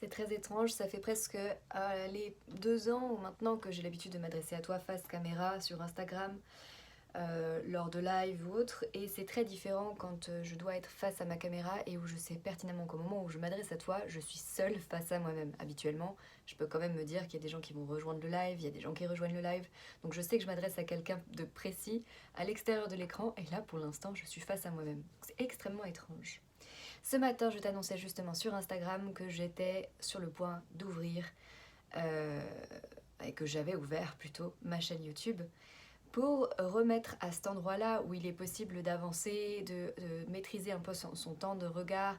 C'est très étrange, ça fait presque les 2 ans maintenant que j'ai l'habitude de m'adresser à toi face caméra sur Instagram, lors de live ou autre, et c'est très différent quand je dois être face à ma caméra et où je sais pertinemment qu'au moment où je m'adresse à toi, je suis seule face à moi-même. Habituellement, je peux quand même me dire qu'il y a des gens qui vont rejoindre le live, il y a des gens qui rejoignent le live, donc je sais que je m'adresse à quelqu'un de précis à l'extérieur de l'écran, et là pour l'instant je suis face à moi-même. C'est extrêmement étrange. Ce matin, je t'annonçais justement sur Instagram que j'étais sur le point d'ouvrir, euh, et que j'avais ouvert plutôt ma chaîne YouTube pour remettre à cet endroit-là où il est possible d'avancer, de maîtriser un peu son temps de regard,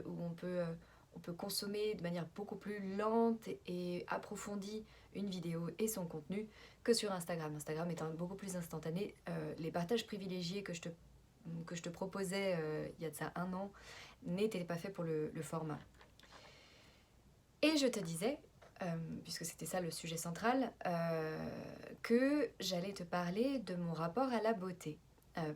où on peut consommer de manière beaucoup plus lente et approfondie une vidéo et son contenu que sur Instagram. Instagram étant beaucoup plus instantané, les partages privilégiés que je te proposais il y a de ça 1 an n'était pas fait pour le format. Et je te disais, puisque c'était ça le sujet central, que j'allais te parler de mon rapport à la beauté.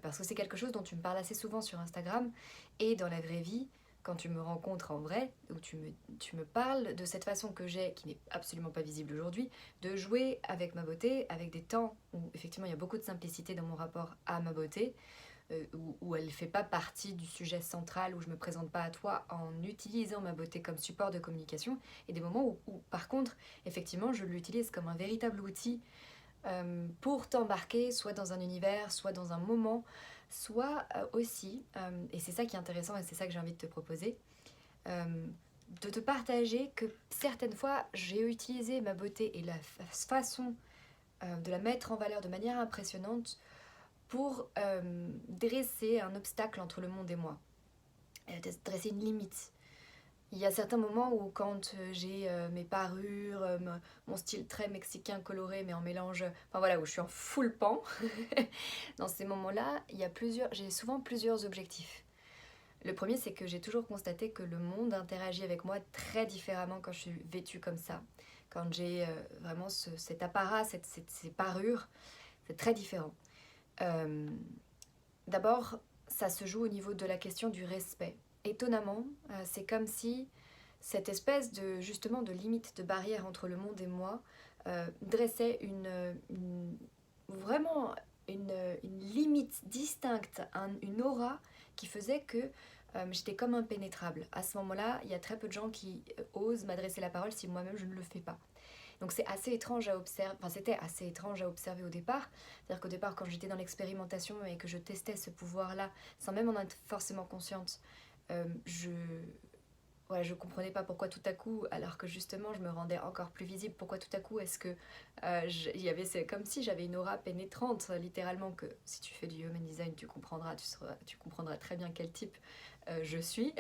Parce que c'est quelque chose dont tu me parles assez souvent sur Instagram et dans la vraie vie, quand tu me rencontres en vrai, où tu me parles de cette façon que j'ai, qui n'est absolument pas visible aujourd'hui, de jouer avec ma beauté, avec des temps où effectivement il y a beaucoup de simplicité dans mon rapport à ma beauté, où elle ne fait pas partie du sujet central, où je ne me présente pas à toi en utilisant ma beauté comme support de communication, et des moments où par contre, effectivement, je l'utilise comme un véritable outil pour t'embarquer soit dans un univers, soit dans un moment, soit aussi, et c'est ça qui est intéressant et c'est ça que j'ai envie de te proposer, euh, de te partager que certaines fois, j'ai utilisé ma beauté et la façon de la mettre en valeur de manière impressionnante pour dresser un obstacle entre le monde et moi, dresser une limite. Il y a certains moments où quand j'ai mes parures, mon style très mexicain coloré mais en mélange, enfin voilà, où je suis en full pan, dans ces moments-là, j'ai souvent plusieurs objectifs. Le premier, c'est que j'ai toujours constaté que le monde interagit avec moi très différemment quand je suis vêtue comme ça. Quand j'ai vraiment cet apparat, ces parures, c'est très différent. Euh, D'abord, ça se joue au niveau de la question du respect. Étonnamment, c'est comme si cette espèce de justement de limite, de barrière entre le monde et moi dressait vraiment une limite distincte, une aura qui faisait que j'étais comme impénétrable. À ce moment-là, il y a très peu de gens qui osent m'adresser la parole si moi-même je ne le fais pas. Donc c'est assez étrange à observer, enfin c'était assez étrange à observer au départ. C'est-à-dire qu'au départ, quand j'étais dans l'expérimentation et que je testais ce pouvoir-là, sans même en être forcément consciente, euh, je je comprenais pas pourquoi tout à coup, alors que justement je me rendais encore plus visible, pourquoi tout à coup est-ce que c'est comme si j'avais une aura pénétrante, littéralement, que si tu fais du human design, tu comprendras très bien quel type je suis.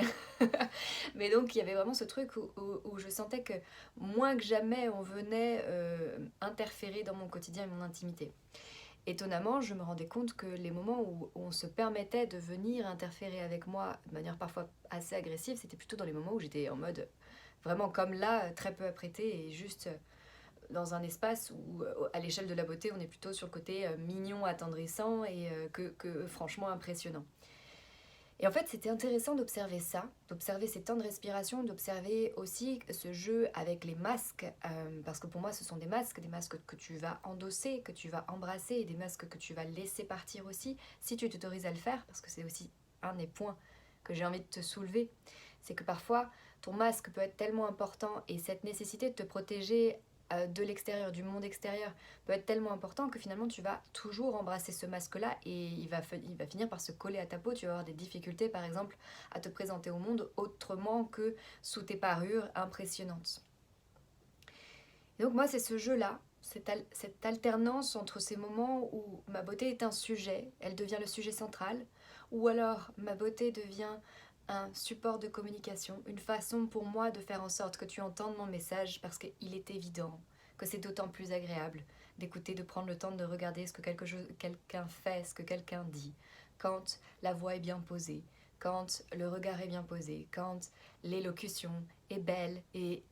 Mais donc il y avait vraiment ce truc où je sentais que moins que jamais on venait interférer dans mon quotidien et mon intimité. Étonnamment, je me rendais compte que les moments où on se permettait de venir interférer avec moi de manière parfois assez agressive, c'était plutôt dans les moments où j'étais en mode vraiment comme là, très peu apprêtée et juste dans un espace où, à l'échelle de la beauté, on est plutôt sur le côté mignon, attendrissant et que franchement impressionnant. Et en fait, c'était intéressant d'observer ça, d'observer ces temps de respiration, d'observer aussi ce jeu avec les masques, parce que pour moi, ce sont des masques que tu vas endosser, que tu vas embrasser, et des masques que tu vas laisser partir aussi, si tu t'autorises à le faire, parce que c'est aussi un des points que j'ai envie de te soulever, c'est que parfois, ton masque peut être tellement important, et cette nécessité de te protéger de l'extérieur, du monde extérieur, peut être tellement important que finalement tu vas toujours embrasser ce masque-là et il va finir par se coller à ta peau. Tu vas avoir des difficultés, par exemple, à te présenter au monde autrement que sous tes parures impressionnantes. Et donc moi, c'est ce jeu-là, cette alternance entre ces moments où ma beauté est un sujet, elle devient le sujet central, ou alors ma beauté devient un support de communication, une façon pour moi de faire en sorte que tu entendes mon message parce qu'il est évident que c'est d'autant plus agréable d'écouter, de prendre le temps de regarder ce que quelqu'un fait, ce que quelqu'un dit, quand la voix est bien posée, quand le regard est bien posé, quand l'élocution est belle et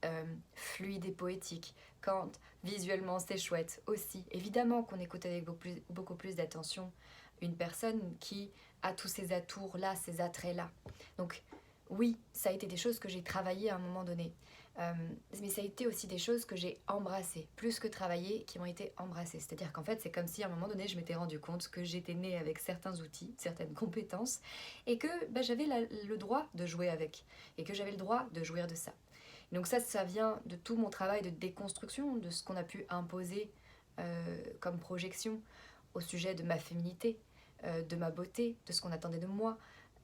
fluide et poétique, quand visuellement c'est chouette aussi. Évidemment qu'on écoute avec beaucoup plus d'attention une personne qui a tous ces atours-là, ces attraits-là. Donc oui, ça a été des choses que j'ai travaillées à un moment donné. Euh, mais ça a été aussi des choses que j'ai embrassées, plus que travaillées, qui m'ont été embrassées. C'est-à-dire qu'en fait, c'est comme si à un moment donné, je m'étais rendu compte que j'étais née avec certains outils, certaines compétences, et que bah, j'avais le droit de jouer avec, et que j'avais le droit de jouir de ça. Donc ça vient de tout mon travail de déconstruction, de ce qu'on a pu imposer comme projection au sujet de ma féminité, de ma beauté, de ce qu'on attendait de moi.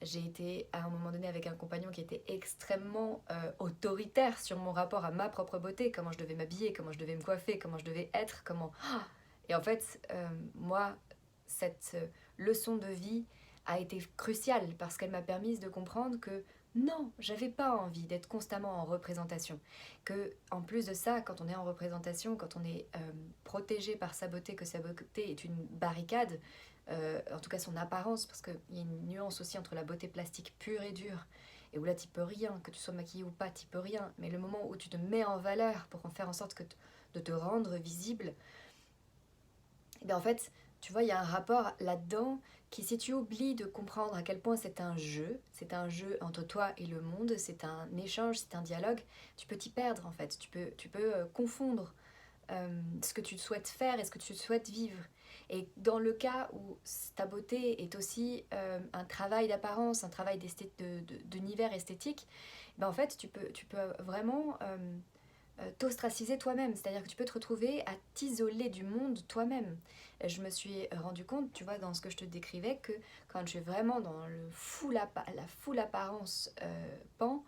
J'ai été à un moment donné avec un compagnon qui était extrêmement autoritaire sur mon rapport à ma propre beauté, comment je devais m'habiller, comment je devais me coiffer, comment je devais être, comment... Et en fait, moi, cette leçon de vie a été cruciale parce qu'elle m'a permise de comprendre que non, j'avais pas envie d'être constamment en représentation. Que, en plus de ça, quand on est en représentation, quand on est protégé par sa beauté, que sa beauté est une barricade, en tout cas son apparence, parce qu'il y a une nuance aussi entre la beauté plastique pure et dure, et où là tu peux rien, que tu sois maquillée ou pas, tu peux rien, mais le moment où tu te mets en valeur pour en faire en sorte de te rendre visible, et bien en fait, tu vois, il y a un rapport là-dedans qui, si tu oublies de comprendre à quel point c'est un jeu entre toi et le monde, c'est un échange, c'est un dialogue, tu peux t'y perdre en fait, tu peux confondre ce que tu souhaites faire et ce que tu souhaites vivre. Et dans le cas où ta beauté est aussi un travail d'apparence, un travail d'univers esthétique, ben en fait, tu peux vraiment t'ostraciser toi-même, c'est-à-dire que tu peux te retrouver à t'isoler du monde toi-même. Je me suis rendu compte, tu vois, dans ce que je te décrivais, que quand je suis vraiment dans la full apparence pan,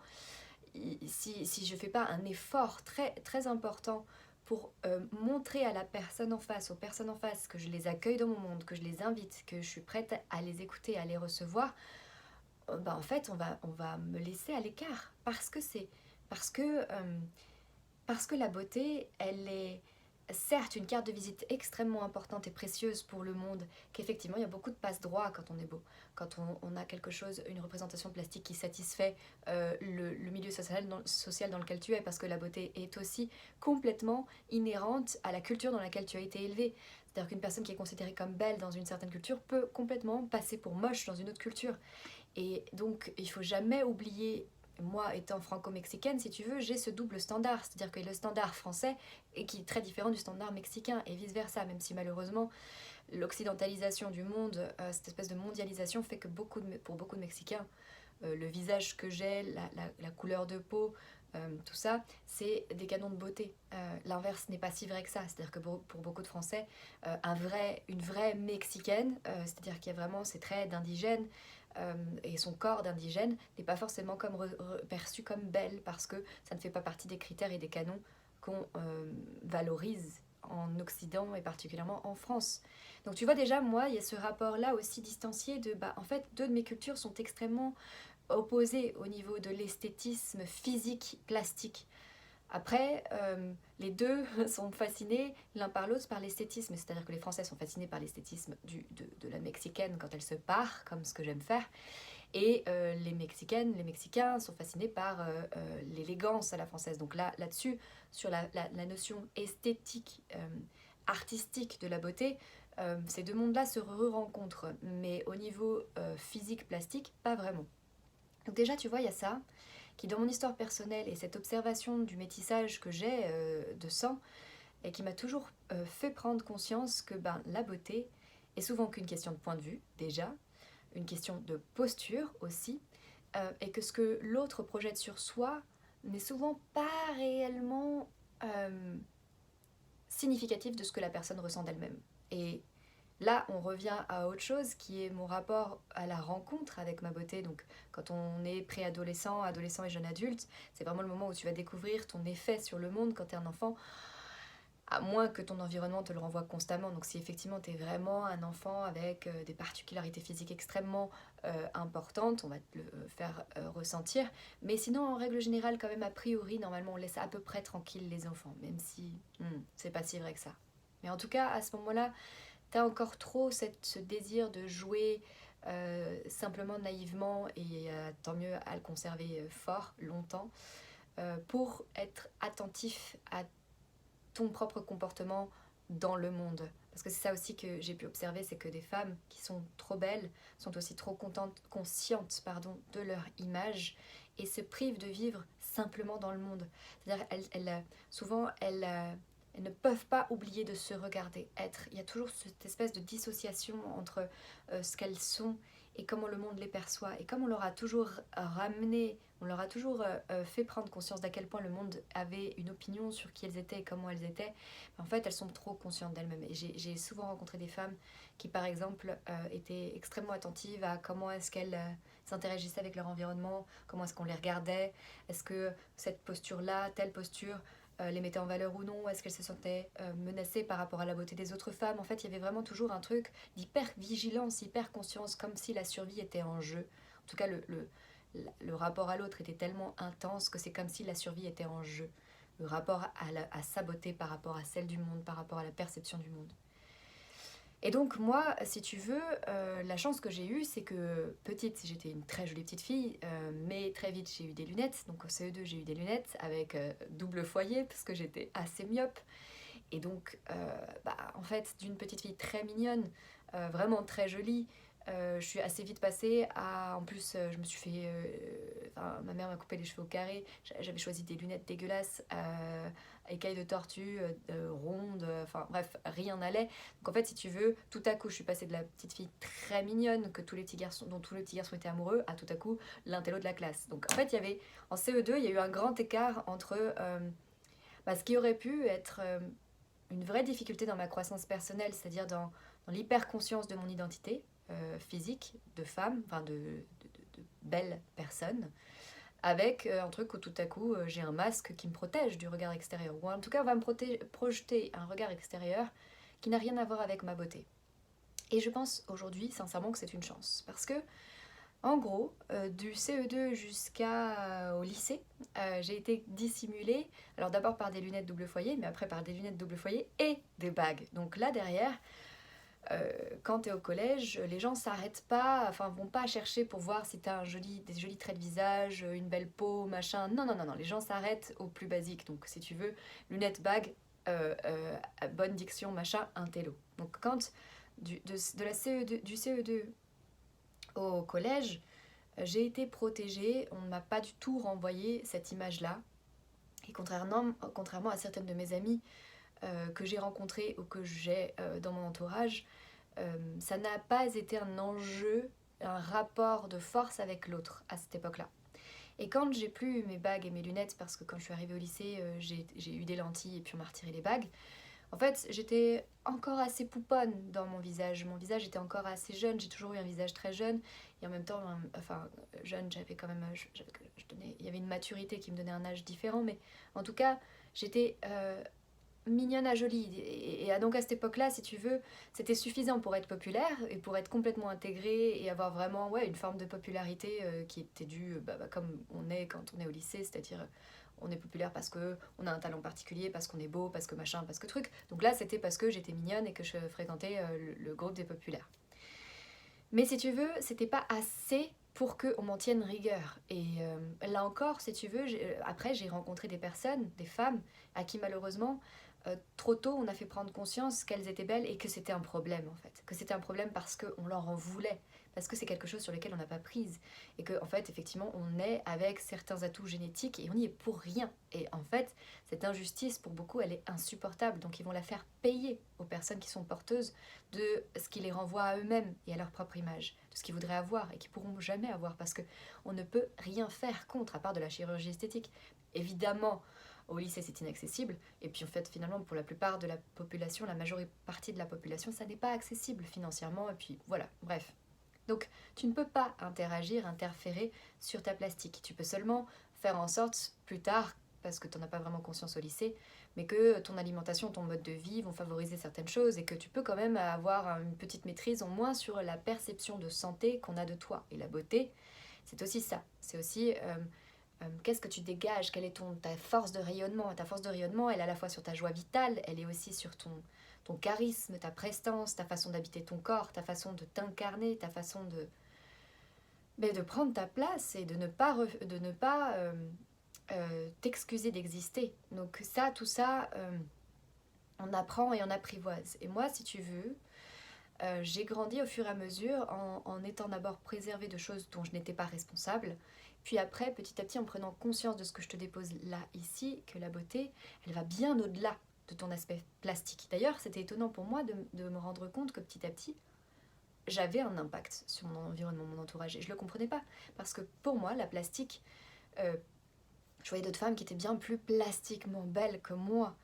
si je fais pas un effort très, très important pour montrer à la personne en face, aux personnes en face, que je les accueille dans mon monde, que je les invite, que je suis prête à les écouter, à les recevoir, bah en fait, on va me laisser à l'écart. Parce que parce que la beauté, elle est certes une carte de visite extrêmement importante et précieuse pour le monde, qu'effectivement il y a beaucoup de passe-droit quand on est beau, quand on a quelque chose, une représentation plastique qui satisfait le milieu social dans lequel tu es, parce que la beauté est aussi complètement inhérente à la culture dans laquelle tu as été élevé. C'est-à-dire qu'une personne qui est considérée comme belle dans une certaine culture peut complètement passer pour moche dans une autre culture. Et donc, il faut jamais oublier, moi étant franco-mexicaine, si tu veux, j'ai ce double standard. C'est-à-dire que le standard français est qui est très différent du standard mexicain et vice-versa, même si malheureusement, l'occidentalisation du monde, cette espèce de mondialisation fait que pour beaucoup de Mexicains, le visage que j'ai, la couleur de peau, tout ça, c'est des canons de beauté. L'inverse n'est pas si vrai que ça. C'est-à-dire que pour beaucoup de Français, une vraie Mexicaine, c'est-à-dire qu'il y a vraiment ces traits d'indigène, et son corps d'indigène n'est pas forcément perçu comme belle parce que ça ne fait pas partie des critères et des canons qu'on valorise en Occident et particulièrement en France. Donc tu vois déjà, moi, il y a ce rapport-là aussi distancié de, bah, en fait, deux de mes cultures sont extrêmement opposées au niveau de l'esthétisme physique, plastique. Après, les deux sont fascinés l'un par l'autre par l'esthétisme, c'est-à-dire que les Français sont fascinés par l'esthétisme de la Mexicaine quand elle se pare, comme ce que j'aime faire, et les Mexicaines, les Mexicains sont fascinés par l'élégance à la française. Donc là-dessus, sur la notion esthétique, artistique de la beauté, ces deux mondes-là se rencontrent, mais au niveau physique, plastique, pas vraiment. Donc déjà, tu vois, il y a ça qui dans mon histoire personnelle et cette observation du métissage que j'ai de sang et qui m'a toujours fait prendre conscience que ben, la beauté est souvent qu'une question de point de vue déjà, une question de posture aussi, et que ce que l'autre projette sur soi n'est souvent pas réellement significatif de ce que la personne ressent d'elle-même. Et là, on revient à autre chose qui est mon rapport à la rencontre avec ma beauté. Donc, quand on est préadolescent, adolescent et jeune adulte, c'est vraiment le moment où tu vas découvrir ton effet sur le monde quand tu es un enfant, à moins que ton environnement te le renvoie constamment. Donc, si effectivement tu es vraiment un enfant avec des particularités physiques extrêmement importantes, on va te le faire ressentir. Mais sinon, en règle générale, quand même, a priori, normalement, on laisse à peu près tranquille les enfants, même si c'est pas si vrai que ça. Mais en tout cas, à ce moment-là, t'as encore trop ce désir de jouer simplement naïvement et tant mieux à le conserver fort, longtemps, pour être attentif à ton propre comportement dans le monde. parce que c'est ça aussi que j'ai pu observer, c'est que des femmes qui sont trop belles sont aussi trop conscientes de leur image et se privent de vivre simplement dans le monde. C'est-à-dire souvent elles ne peuvent pas oublier de se regarder être. Il y a toujours cette espèce de dissociation entre ce qu'elles sont et comment le monde les perçoit. Et comme on leur a toujours ramené, on leur a toujours fait prendre conscience d'à quel point le monde avait une opinion sur qui elles étaient et comment elles étaient, en fait elles sont trop conscientes d'elles-mêmes. Et j'ai souvent rencontré des femmes qui par exemple étaient extrêmement attentives à comment est-ce qu'elles s'interagissaient avec leur environnement, comment est-ce qu'on les regardait, est-ce que cette posture-là, telle posture, les mettait en valeur ou non, est-ce qu'elles se sentaient menacées par rapport à la beauté des autres femmes. En fait, il y avait vraiment toujours un truc d'hyper vigilance, hyper conscience, comme si la survie était en jeu. En tout cas, le rapport à l'autre était tellement intense que c'est comme si la survie était en jeu. Le rapport à sa beauté par rapport à celle du monde, par rapport à la perception du monde. Et donc moi, si tu veux, la chance que j'ai eue, c'est que petite, j'étais une très jolie petite fille, mais très vite j'ai eu des lunettes. Donc au CE2, j'ai eu des lunettes avec double foyer parce que j'étais assez myope. Et donc, en fait, d'une petite fille très mignonne, vraiment très jolie, je suis assez vite passée à... En plus, je me suis fait... ma mère m'a coupé les cheveux au carré. J'avais choisi des lunettes dégueulasses, écailles de tortue, rondes, enfin bref, rien n'allait. Donc en fait, si tu veux, tout à coup, je suis passée de la petite fille très mignonne que tous les petits garçons, dont tous les petits garçons étaient amoureux, à tout à coup l'intello de la classe. Donc en fait, il y avait... En CE2, il y a eu un grand écart entre ce qui aurait pu être... une vraie difficulté dans ma croissance personnelle, c'est-à-dire dans l'hyper-conscience de mon identité physique, de femme, enfin de belle personne, avec un truc où tout à coup j'ai un masque qui me protège du regard extérieur, ou en tout cas va me projeter un regard extérieur qui n'a rien à voir avec ma beauté. Et je pense aujourd'hui sincèrement que c'est une chance, parce que en gros, du CE2 jusqu'au lycée, j'ai été dissimulée, alors d'abord par des lunettes double foyer, mais après par des lunettes double foyer et des bagues. Donc là derrière, quand tu es au collège, les gens s'arrêtent pas, enfin vont pas chercher pour voir si tu as des jolis traits de visage, une belle peau, machin. Non, non, non, non, les gens s'arrêtent au plus basique. Donc si tu veux, lunettes, bagues, bonne diction, machin, un télo. Donc quand de la CE2, du CE2 au collège, j'ai été protégée, on ne m'a pas du tout renvoyé cette image-là. Et contrairement à certaines de mes amies que j'ai rencontrées ou que j'ai dans mon entourage, ça n'a pas été un enjeu, un rapport de force avec l'autre à cette époque-là. Et quand j'ai plus mes bagues et mes lunettes, parce que quand je suis arrivée au lycée, j'ai eu des lentilles et puis on m'a retiré les bagues, en fait, j'étais encore assez pouponne dans mon visage. Mon visage était encore assez jeune. J'ai toujours eu un visage très jeune. Et en même temps, jeune, j'avais quand même... il y avait une maturité qui me donnait un âge différent. Mais en tout cas, j'étais mignonne à jolie. Et donc à cette époque-là, si tu veux, c'était suffisant pour être populaire et pour être complètement intégrée et avoir vraiment une forme de popularité qui était due comme on est quand on est au lycée, c'est-à-dire on est populaire parce qu'on a un talent particulier, parce qu'on est beau, parce que machin, parce que truc. Donc là, c'était parce que j'étais mignonne et que je fréquentais le groupe des populaires. Mais si tu veux, c'était pas assez pour qu'on m'en tienne rigueur. Et là encore, si tu veux, après j'ai rencontré des personnes, des femmes, à qui malheureusement, trop tôt, on a fait prendre conscience qu'elles étaient belles et que c'était un problème en fait. Que c'était un problème parce qu'on leur en voulait, parce que c'est quelque chose sur lequel on n'a pas prise. Et que en fait, effectivement, on est avec certains atouts génétiques et on y est pour rien. Et en fait, cette injustice, pour beaucoup, elle est insupportable. Donc ils vont la faire payer aux personnes qui sont porteuses de ce qui les renvoie à eux-mêmes et à leur propre image, de ce qu'ils voudraient avoir et qu'ils pourront jamais avoir parce qu'on ne peut rien faire contre à part de la chirurgie esthétique. Évidemment, au lycée c'est inaccessible et puis en fait finalement pour la plupart de la population, la majorité partie de la population, ça n'est pas accessible financièrement et puis voilà, bref. Donc tu ne peux pas interférer sur ta plastique. Tu peux seulement faire en sorte plus tard, parce que tu n'en as pas vraiment conscience au lycée, mais que ton alimentation, ton mode de vie vont favoriser certaines choses et que tu peux quand même avoir une petite maîtrise au moins sur la perception de santé qu'on a de toi. Et la beauté, c'est aussi ça. C'est aussi qu'est-ce que tu dégages, quelle est ta force de rayonnement. Ta force de rayonnement, elle est à la fois sur ta joie vitale, elle est aussi sur ton charisme, ta prestance, ta façon d'habiter ton corps, ta façon de t'incarner, ta façon de prendre ta place et de ne pas t'excuser d'exister. Donc ça, tout ça, on apprend et on apprivoise. Et moi, si tu veux, j'ai grandi au fur et à mesure en étant d'abord préservée de choses dont je n'étais pas responsable, puis après, petit à petit, en prenant conscience de ce que je te dépose là, ici, que la beauté, elle va bien au-delà de ton aspect plastique. D'ailleurs, c'était étonnant pour moi de me rendre compte que petit à petit, j'avais un impact sur mon environnement, mon entourage, et je ne le comprenais pas. Parce que pour moi, la plastique, euh, je voyais d'autres femmes qui étaient bien plus plastiquement belles que moi,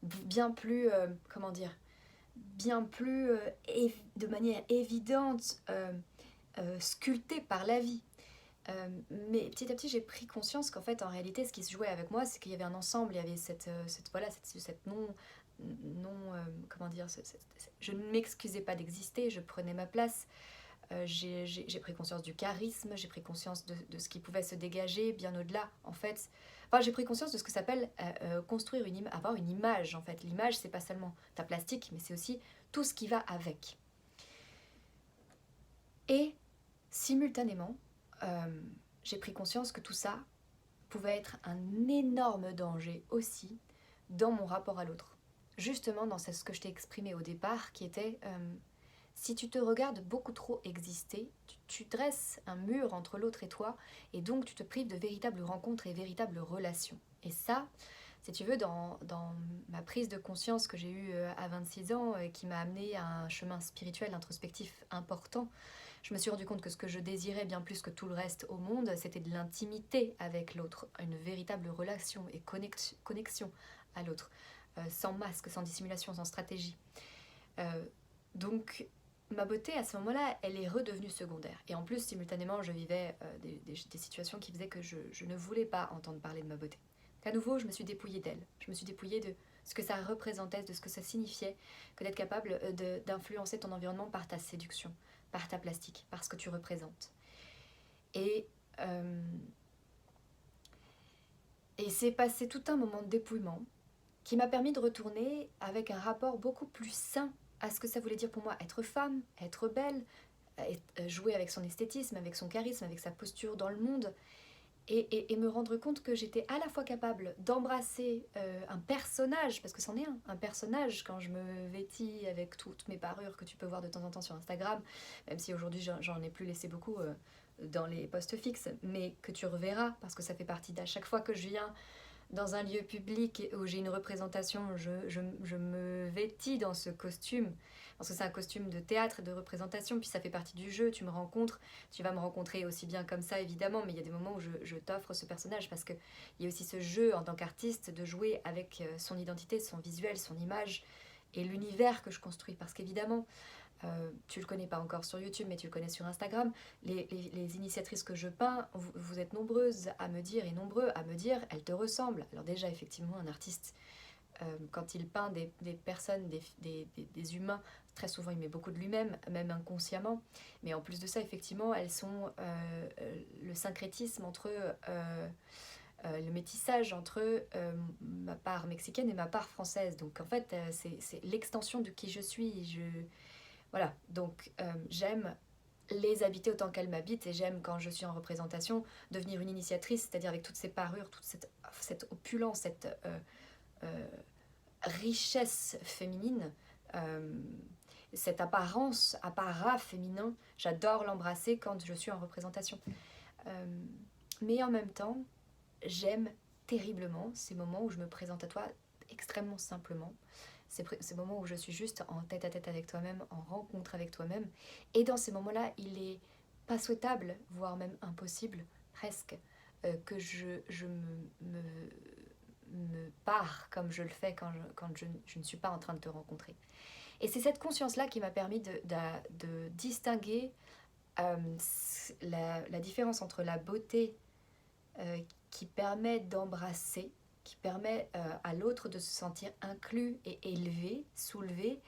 bien plus, comment dire, bien plus de manière évidente, sculptée par la vie. Mais petit à petit, j'ai pris conscience qu'en fait, en réalité, ce qui se jouait avec moi, c'est qu'il y avait un ensemble, il y avait cette comment dire, je ne m'excusais pas d'exister, je prenais ma place. J'ai pris conscience du charisme, j'ai pris conscience de ce qui pouvait se dégager bien au-delà, en fait. Enfin, j'ai pris conscience de ce que s'appelle construire avoir une image, en fait. L'image, c'est pas seulement ta plastique, mais c'est aussi tout ce qui va avec. Et simultanément, j'ai pris conscience que tout ça pouvait être un énorme danger aussi dans mon rapport à l'autre. Justement dans ce que je t'ai exprimé au départ, qui était si tu te regardes beaucoup trop exister, tu dresses un mur entre l'autre et toi, et donc tu te prives de véritables rencontres et véritables relations. Et ça, si tu veux, dans ma prise de conscience que j'ai eue à 26 ans, qui m'a amené à un chemin spirituel introspectif important, je me suis rendu compte que ce que je désirais bien plus que tout le reste au monde, c'était de l'intimité avec l'autre, une véritable relation et connexion à l'autre, sans masque, sans dissimulation, sans stratégie. Donc, ma beauté, à ce moment-là, elle est redevenue secondaire. Et en plus, simultanément, je vivais des situations qui faisaient que je ne voulais pas entendre parler de ma beauté. À nouveau, je me suis dépouillée d'elle. Je me suis dépouillée de ce que ça représentait, de ce que ça signifiait, que d'être capable d'influencer ton environnement par ta séduction, par ta plastique, par ce que tu représentes. Et, euh, et c'est passé tout un moment de dépouillement qui m'a permis de retourner avec un rapport beaucoup plus sain à ce que ça voulait dire pour moi être femme, être belle, jouer avec son esthétisme, avec son charisme, avec sa posture dans le monde, et me rendre compte que j'étais à la fois capable d'embrasser un personnage, parce que c'en est un personnage quand je me vêtis avec toutes mes parures que tu peux voir de temps en temps sur Instagram, même si aujourd'hui j'en ai plus laissé beaucoup dans les posts fixes, mais que tu reverras, parce que ça fait partie d'à chaque fois que je viens dans un lieu public où j'ai une représentation, je me vêtis dans ce costume, parce que c'est un costume de théâtre et de représentation, puis ça fait partie du jeu, tu me rencontres, tu vas me rencontrer aussi bien comme ça évidemment, mais il y a des moments où je t'offre ce personnage, parce qu'il y a aussi ce jeu en tant qu'artiste de jouer avec son identité, son visuel, son image, et l'univers que je construis, parce qu'évidemment, tu le connais pas encore sur YouTube, mais tu le connais sur Instagram. Les initiatrices que je peins, vous êtes nombreuses à me dire, et nombreux à me dire, elles te ressemblent. Alors déjà, effectivement, un artiste, quand il peint des personnes, des humains, très souvent il met beaucoup de lui-même, même inconsciemment. Mais en plus de ça, effectivement, elles sont le syncrétisme entre le métissage entre ma part mexicaine et ma part française. Donc en fait, c'est l'extension de qui je suis. Voilà, donc j'aime les habiter autant qu'elles m'habitent, et j'aime, quand je suis en représentation, devenir une initiatrice, c'est-à-dire avec toutes ces parures, toute cette opulence, cette euh, richesse féminine, euh, cette apparat féminin. J'adore l'embrasser quand je suis en représentation. Euh, mais en même temps, j'aime terriblement ces moments où je me présente à toi extrêmement simplement. Ces moments où je suis juste en tête à tête avec toi-même, en rencontre avec toi-même. Et dans ces moments-là, il est pas souhaitable, voire même impossible, presque, que je me pare comme je le fais quand je ne suis pas en train de te rencontrer. Et c'est cette conscience-là qui m'a permis de distinguer la différence entre la beauté qui permet d'embrasser, qui permet à l'autre de se sentir inclus et élevé, soulevé,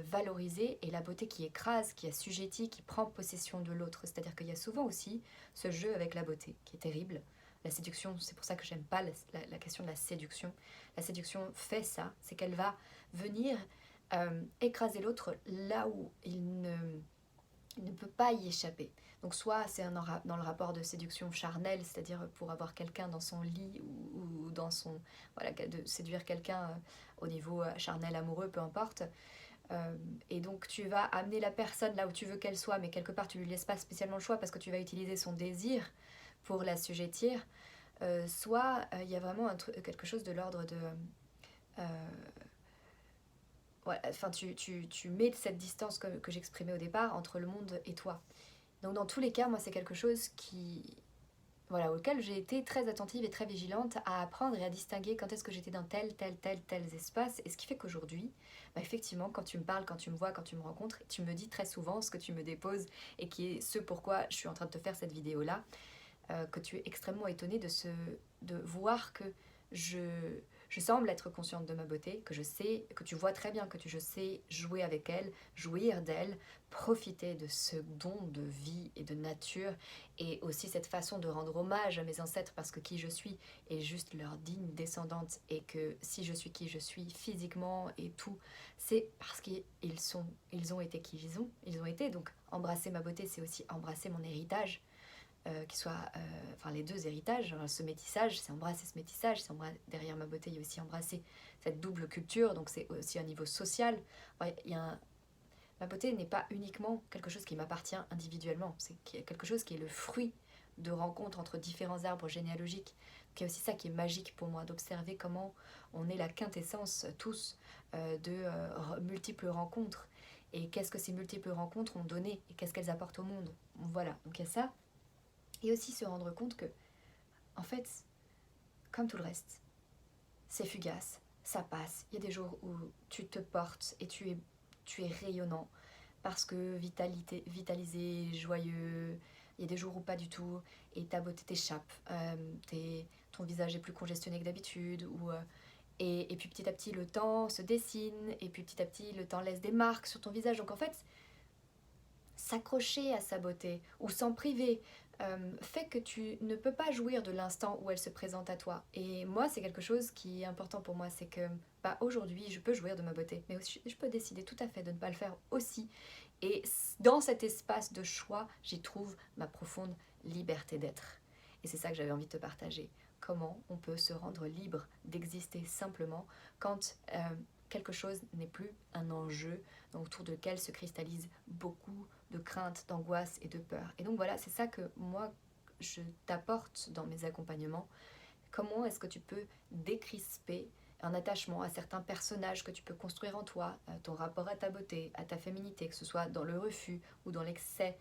valorisé, et la beauté qui écrase, qui assujettit, qui prend possession de l'autre. C'est-à-dire qu'il y a souvent aussi ce jeu avec la beauté qui est terrible. La séduction, c'est pour ça que j'aime pas la question de la séduction. La séduction fait ça, c'est qu'elle va venir écraser l'autre là où il ne Il ne peut pas y échapper. Donc soit c'est dans le rapport de séduction charnelle, c'est-à-dire pour avoir quelqu'un dans son lit ou dans son... Voilà, de séduire quelqu'un au niveau charnel, amoureux, peu importe. Et donc tu vas amener la personne là où tu veux qu'elle soit, mais quelque part tu lui laisses pas spécialement le choix parce que tu vas utiliser son désir pour l'assujettir. Soit il y a vraiment quelque chose de l'ordre de... euh, voilà, enfin, tu mets cette distance que j'exprimais au départ entre le monde et toi. Donc dans tous les cas, moi c'est quelque chose voilà, auquel j'ai été très attentive et très vigilante à apprendre et à distinguer quand est-ce que j'étais dans tel espace. Et ce qui fait qu'aujourd'hui, bah effectivement, quand tu me parles, quand tu me vois, quand tu me rencontres, tu me dis très souvent ce que tu me déposes et qui est ce pourquoi je suis en train de te faire cette vidéo-là, que tu es extrêmement étonnée de voir que je, je semble être consciente de ma beauté, que je sais, que tu vois très bien que je sais jouer avec elle, jouir d'elle, profiter de ce don de vie et de nature, et aussi cette façon de rendre hommage à mes ancêtres parce que qui je suis est juste leur digne descendante, et que si je suis qui je suis physiquement et tout, c'est parce ils ont été qui ils ont été. Donc embrasser ma beauté, c'est aussi embrasser mon héritage, qui soit, enfin les deux héritages, ce métissage, c'est embrasser ce métissage, derrière ma beauté, il y a aussi embrasser cette double culture, donc c'est aussi un niveau social. Enfin, ma beauté n'est pas uniquement quelque chose qui m'appartient individuellement, c'est quelque chose qui est le fruit de rencontres entre différents arbres généalogiques. Donc il y a aussi ça qui est magique pour moi, d'observer comment on est la quintessence tous de multiples rencontres, et qu'est-ce que ces multiples rencontres ont donné, et qu'est-ce qu'elles apportent au monde. Voilà, donc il y a ça. Et aussi se rendre compte que, en fait, comme tout le reste, c'est fugace, ça passe. Il y a des jours où tu te portes et tu es rayonnant parce que vitalisé, joyeux. Il y a des jours où pas du tout et ta beauté t'échappe. Ton visage est plus congestionné que d'habitude. Et puis petit à petit, le temps se dessine et puis petit à petit, le temps laisse des marques sur ton visage. Donc en fait, s'accrocher à sa beauté ou s'en priver fait que tu ne peux pas jouir de l'instant où elle se présente à toi. Et moi, c'est quelque chose qui est important pour moi, c'est que bah, aujourd'hui, je peux jouir de ma beauté, mais aussi, je peux décider tout à fait de ne pas le faire aussi. Et dans cet espace de choix, j'y trouve ma profonde liberté d'être. Et c'est ça que j'avais envie de te partager. Comment on peut se rendre libre d'exister simplement quand quelque chose n'est plus un enjeu autour de lequel se cristallise beaucoup de crainte, d'angoisse et de peur. Et donc voilà, c'est ça que moi, je t'apporte dans mes accompagnements. Comment est-ce que tu peux décrisper un attachement à certains personnages que tu peux construire en toi, ton rapport à ta beauté, à ta féminité, que ce soit dans le refus ou dans l'excès,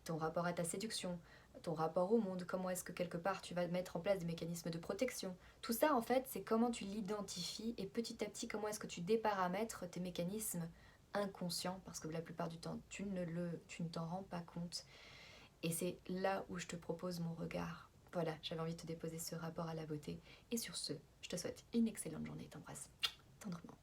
ton rapport à ta séduction, ton rapport au monde, comment est-ce que quelque part tu vas mettre en place des mécanismes de protection. Tout ça, en fait, c'est comment tu l'identifies et petit à petit, comment est-ce que tu déparamètres tes mécanismes inconscients, parce que la plupart du temps, tu ne t'en rends pas compte. Et c'est là où je te propose mon regard. Voilà, j'avais envie de te déposer ce rapport à la beauté. Et sur ce, je te souhaite une excellente journée. T'embrasse tendrement.